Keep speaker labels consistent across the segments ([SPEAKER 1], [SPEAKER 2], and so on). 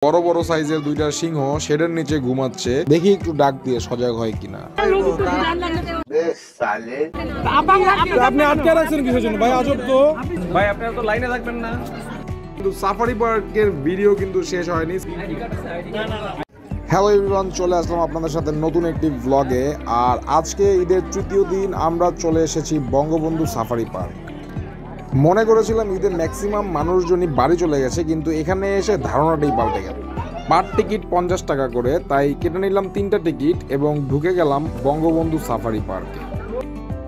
[SPEAKER 1] বড় বড় সাইজের দুইটা সিংহ শেডের নিচে ঘুমাচ্ছে, দেখি একটু ডাক দিয়ে সজাগ হয় কিনা।
[SPEAKER 2] আপনি আটকে রাখছেন কিসের জন্য ভাই? আজব তো
[SPEAKER 3] ভাই, আপনারা তো লাইনে থাকবেন না।
[SPEAKER 1] কিন্তু সাফারি পার্কের ভিডিও কিন্তু শেষ হয়নি। হ্যালো এভরিওয়ান, চলে আসলাম আপনাদের সাথে নতুন একটি ভ্লগে। আর আজকে ঈদের তৃতীয় দিন আমরা চলে এসেছি বঙ্গবন্ধু সাফারি পার্ক। মনে করেছিলাম ঈদের ম্যাক্সিমাম মানুষজনই বাড়ি চলে গেছে, কিন্তু এখানে এসে ধারণাটাই পাল্টে গেল। পার টিকিট 50 টাকা করে, তাই কেটে নিলাম 3টা টিকিট এবং ঢুকে গেলাম বঙ্গবন্ধু সাফারি পার্কে।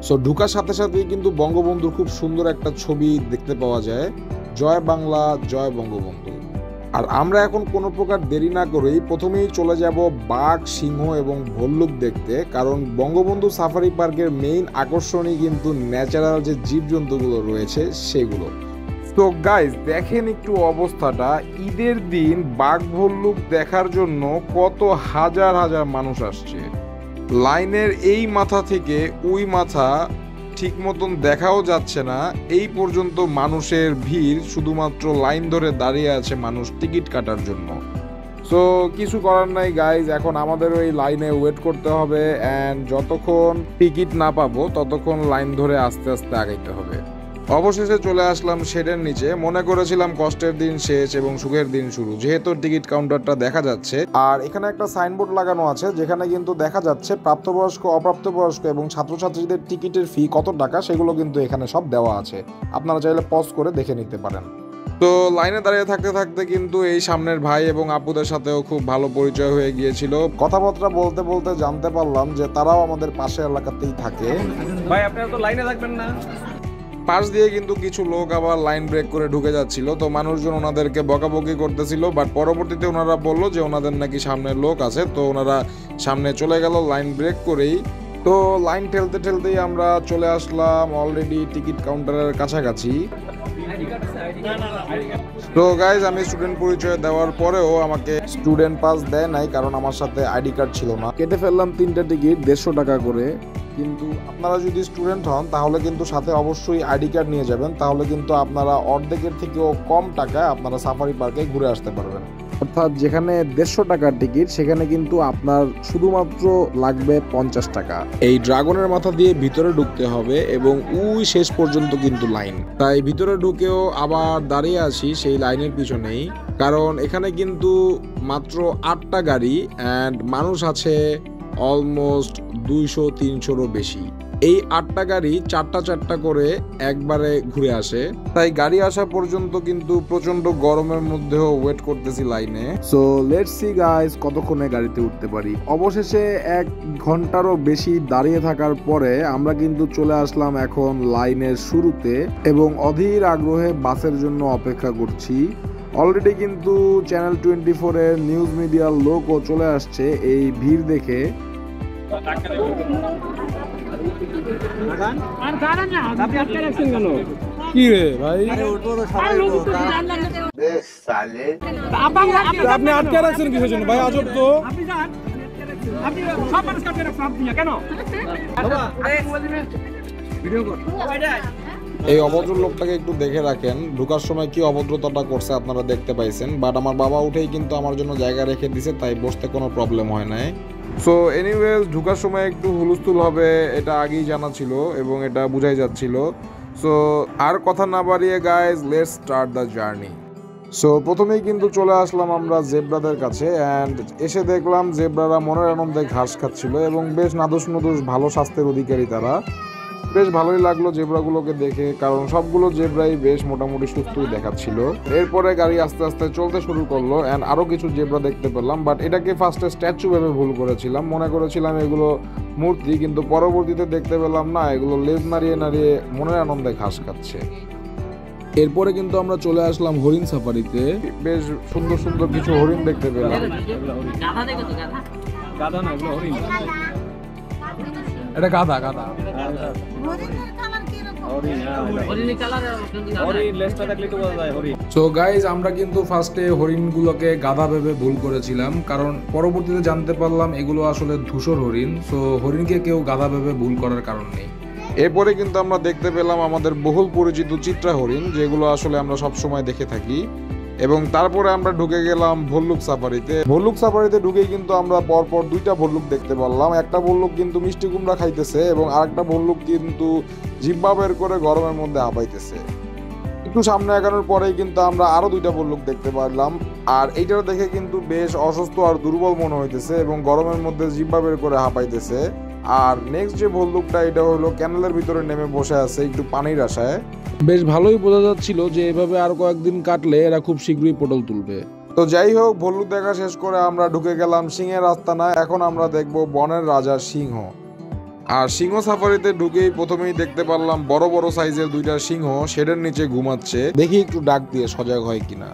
[SPEAKER 1] সো ঢুকার সাথে সাথেই কিন্তু বঙ্গবন্ধুর খুব সুন্দর একটা ছবি দেখতে পাওয়া যায়, জয় বাংলা জয় বঙ্গবন্ধু। আর আমরা এখন কোনো প্রকার দেরি না করেই প্রথমেই চলে যাব বাঘ, সিংহ এবং ভল্লুক দেখতে, কারণ বঙ্গবন্ধু সাফারি পার্কের মেইন আকর্ষণই কিন্তু ন্যাচারাল যে জীবজন্তুগুলো রয়েছে সেগুলো। তো গাইজ দেখেন একটু অবস্থাটা, ঈদের দিন বাঘ ভল্লুক দেখার জন্য কত হাজার হাজার মানুষ আসছে। লাইনের এই মাথা থেকে ওই মাথা ঠিক মতন দেখাও যাচ্ছে না, এই পর্যন্ত মানুষের ভিড়, শুধুমাত্র লাইন ধরে দাঁড়িয়ে আছে মানুষ টিকিট কাটার জন্য। সো কিছু করার নাই গাইজ, এখন আমাদের ওই লাইনে ওয়েট করতে হবে, অ্যান্ড যতক্ষণ টিকিট না পাবো ততক্ষণ লাইন ধরে আস্তে আস্তে আগাইতে হবে। অবশেষে চলে আসলাম শেডের নিচে। মনে করেছিলাম কষ্টের দিন শেষ এবং সুখের দিন শুরু, যেহেতু টিকিট কাউন্টারটা দেখা যাচ্ছে। আর এখানে একটা সাইনবোর্ড লাগানো আছে যেখানে কিন্তু দেখা যাচ্ছে প্রাপ্তবয়স্ক, অপ্রাপ্তবয়স্ক এবং ছাত্রছাত্রীদের টিকিটের ফি কত টাকা, সেগুলো কিন্তু এখানে সব দেওয়া আছে। আপনারা চাইলে পজ করে দেখে নিতে পারেন। তো লাইনে দাঁড়িয়ে থাকতে থাকতে কিন্তু এই সামনের ভাই এবং আপুদের সাথেও খুব ভালো পরিচয় হয়ে গিয়েছিল। কথাবার্তা বলতে বলতে জানতে পারলাম যে তারাও আমাদের পাশের এলাকাতেই থাকে।
[SPEAKER 3] ভাই, আপনারা তো লাইনে থাকবেন না।
[SPEAKER 1] পাশ দিয়ে কিন্তু কিছু লোক আবার লাইন ব্রেক করে ঢুকে যাচ্ছিল, তো মানুষজন ওনাদেরকে বকাবকি করতেছিল, বাট পরবর্তীতে ওনারা বললো যে ওনাদের নাকি সামনে লোক আছে, তো ওনারা সামনে চলে গেল লাইন ব্রেক করেই। তো লাইন ঠেলতে ঠেলতেই আমরা চলে আসলাম অলরেডি টিকিট কাউন্টারের কাছাকাছি। তো গাইজ আমি স্টুডেন্ট পরিচয় দেওয়ার পরেও আমাকে স্টুডেন্ট পাস দেয় নাই, কারণ আমার সাথে আইডি কার্ড ছিল না। কেটে ফেললাম 3টা টিকিট 150 টাকা করে। কিন্তু আপনারা যদি স্টুডেন্ট হন তাহলে কিন্তু সাথে অবশ্যই আইডি কার্ড নিয়ে যাবেন, তাহলে কিন্তু আপনারা অর্ধেকের থেকেও কম টাকায় আপনারা সাফারি পার্কে ঘুরে আসতে পারবেন। অর্থাৎ যেখানে 150 টাকার টিকিট সেখানে কিন্তু আপনার শুধুমাত্র লাগবে 50 টাকা। এই ড্রাগনের মাথা দিয়ে ভিতরে ঢুকতে হবে এবং ওই শেষ পর্যন্ত কিন্তু লাইন, তাই ভিতরে ঢুকেও আবার দাঁড়িয়ে আছি সেই লাইনের পিছনেই, কারণ এখানে কিন্তু মাত্র 8টা গাড়ি অ্যান্ড মানুষ আছে অলমোস্ট 200-300-রও বেশি। এই 8টা গাড়ি 4টা করে একবারে ঘুরে আসে, তাই গাড়ি আসা পর্যন্ত কিন্তু প্রচন্ড গরমের মধ্যেও ওয়েট করতেছি লাইনে। সো লেটস সি গাইস কতক্ষণে গাড়িতে উঠতে পারি। অবশেষে 1 ঘন্টারও বেশি দাঁড়িয়ে থাকার পরে আমরা কিন্তু চলে আসলাম এখন লাইনের শুরুতে এবং অধীর আগ্রহে বাসের জন্য অপেক্ষা করছি। অলরেডি কিন্তু চ্যানেল 24 এর নিউজ মিডিয়ার লোকও চলে আসছে এই ভিড় দেখে।
[SPEAKER 2] কি রে ভাই? আপনি আটকে রাখছেন কিসের জন্য ভাই? আজব তো
[SPEAKER 1] এই অভদ্র লোকটাকে একটু দেখে রাখেন, ঢোকার সময় কি অভদ্রতাটা করছে আপনারা দেখতে পাইছেন, বাট আমার বাবা উঠেই কিন্তু আমার জন্য জায়গা রেখে দিছে, তাই বসতে কোনো প্রবলেম হয় নাই। সো এনিওয়েজ ঢোকার সময় একটু হুলস্থুল হবে এটা আগেই জানা ছিল এবং এটা বোঝাই যাচ্ছিল। সো আর কথা না বাড়িয়ে guys let's start the journey. So প্রথমেই কিন্তু চলে আসলাম আমরা জেব্রাদের কাছে, অ্যান্ড এসে দেখলাম জেব্রারা মনের আনন্দে ঘাস খাচ্ছিল এবং বেশ নাদুস নুদুস ভালো স্বাস্থ্যের অধিকারী তারা। বেশ ভালোই লাগলো জেব্রাগুলোকে দেখে, কারণ সবগুলো জেব্রাই বেশ মোটামুটি সুস্থই দেখাচ্ছিল। এরপরে গাড়ি আস্তে আস্তে চলতে শুরু করলো অ্যান্ড আরো কিছু জেব্রা দেখতে পেলাম, বাট এটাকে ফার্স্টে স্ট্যাচু ভেবে ভুল করেছিলাম, মনে করেছিলাম এগুলো মূর্তি, কিন্তু পরবর্তীতে দেখতে পেলাম না, এগুলো লেজ নাড়িয়ে নাড়িয়ে মনের আনন্দে ঘাস খাচ্ছে। এরপরে কিন্তু আমরা চলে আসলাম হরিণ সাফারিতে, বেশ সুন্দর সুন্দর কিছু হরিণ দেখতে পেলাম।
[SPEAKER 3] গাধা না, এগুলো হরিণ।
[SPEAKER 2] এটা গাধা গাধা।
[SPEAKER 1] সো গাইজ আমরা কিন্তু ফার্স্টে হরিণগুলোকে গাধা ভেবে ভুল করেছিলাম, কারণ পরবর্তীতে জানতে পারলাম এগুলো আসলে ধূসর হরিণ। সো হরিণকে কেউ গাধা ভেবে ভুল করার কারণ নেই। এরপরে কিন্তু আমরা দেখতে পেলাম আমাদের বহুল পরিচিত চিত্রা হরিণ, যেগুলো আসলে আমরা সব সময় দেখে থাকি। এবং তারপরে আমরা ঢুকে গেলাম ভল্লুক সাফারিতে। ভল্লুক সাফারিতে ঢুকেই কিন্তু আমরা পরপর দুইটা ভল্লুক দেখতে পারলাম। একটা ভল্লুক কিন্তু মিষ্টি কুমড়া খাইতেছে এবং আরেকটা ভল্লুক কিন্তু জিহ্বা বের করে গরমের মধ্যে হাঁপাইতেছে। একটু সামনে এগানোর পরেই কিন্তু আমরা আরো দুইটা ভল্লুক দেখতে পারলাম, আর এইটাও দেখে কিন্তু বেশ অসুস্থ আর দুর্বল মনে হইতেছে এবং গরমের মধ্যে জিহ্বা বের করে হাঁপাইতেছে। আর নেক্সট যে ভল্লুকটা, এটা হলো ক্যানেলের ভিতরে নেমে বসে আছে একটু পানির আশায়।
[SPEAKER 2] বেশ ভালোই বোঝা যাচ্ছিল যে এভাবে আর কয়েকদিন কাটলে এরা খুব শীঘ্রই পটল তুলবে।
[SPEAKER 1] তো যাই হোক, ভল্লুক দেখা শেষ করে আমরা ঢুকে গেলাম সিংহের আস্তানায়। এখন আমরা দেখব বনের রাজা সিংহ। আর সিংহ সাফারিতে ঢুকেই প্রথমেই দেখতে পারলাম বড় বড় সাইজের দুইটা সিংহ শেডের নিচে ঘুমাচ্ছে। দেখি একটু ডাক দিয়ে সজাগ হয় কিনা।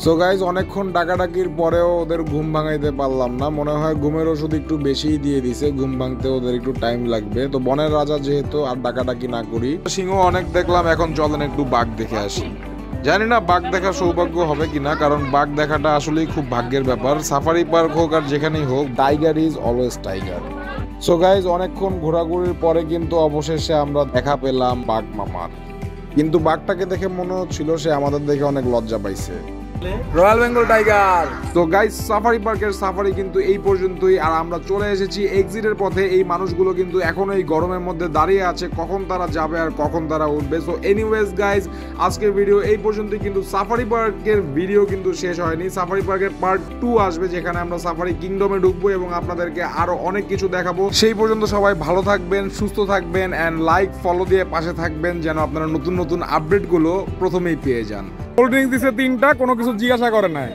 [SPEAKER 1] সো গাইজ, অনেকক্ষণ ডাকাডাকির পরেও ওদের ঘুম ভাঙাইতে পারলাম না। মনে হয় ঘুমের ওষুধ একটু বেশিই দিয়ে দিছে, ঘুম ভাঙতে ওদের একটু টাইম লাগবে। তো বনের রাজা যেহেতু, আর ডাকাডাকি না করি। সিংহ অনেক দেখলাম, এখন চলেন একটু বাঘ দেখে আসি। জানি না বাঘ দেখার সৌভাগ্য হবে কিনা, কারণ বাঘ দেখাটা আসলেই খুব ভাগ্যের ব্যাপার। সাফারি পার্ক হোক আর যেখানেই হোক, tiger is always tiger. So guys, অনেকক্ষণ ঘোরাঘুরির পরে কিন্তু অবশেষে আমরা দেখা পেলাম বাঘ মামার। কিন্তু বাঘটাকে দেখে মনে হচ্ছিল সে আমাদের দেখে অনেক লজ্জা পাইছে।
[SPEAKER 2] Royal Bengal tiger.
[SPEAKER 1] তো গাইস, সাফারি পার্কের সাফারি কিন্তু এই পর্যন্তই। আর আমরা চলে এসেছি এক্সিটের পথে। এই মানুষগুলো কিন্তু এখনো এই গরমের মধ্যে দাঁড়িয়ে আছে, কখন তারা যাবে আর কখন তারা উঠবে। সো এনিওয়েজ গাইস, আজকের ভিডিও এই পর্যন্তই। কিন্তু সাফারি পার্কের ভিডিও কিন্তু শেষ হয়নি। সাফারি পার্কের পার্ট 2 আসবে, যেখানে আমরা সাফারি কিংডমে ঢুকবো এবং আপনাদেরকে আরো অনেক কিছু দেখাবো। সেই পর্যন্ত সবাই ভালো থাকবেন, সুস্থ থাকবেন, অ্যান্ড লাইক ফলো দিয়ে পাশে থাকবেন, যেন আপনারা নতুন নতুন আপডেটগুলো প্রথমেই পেয়ে যান।
[SPEAKER 2] কোল্ড ড্রিঙ্কস দিছে 3টা, কোনো কিছু জিজ্ঞাসা করে নাই।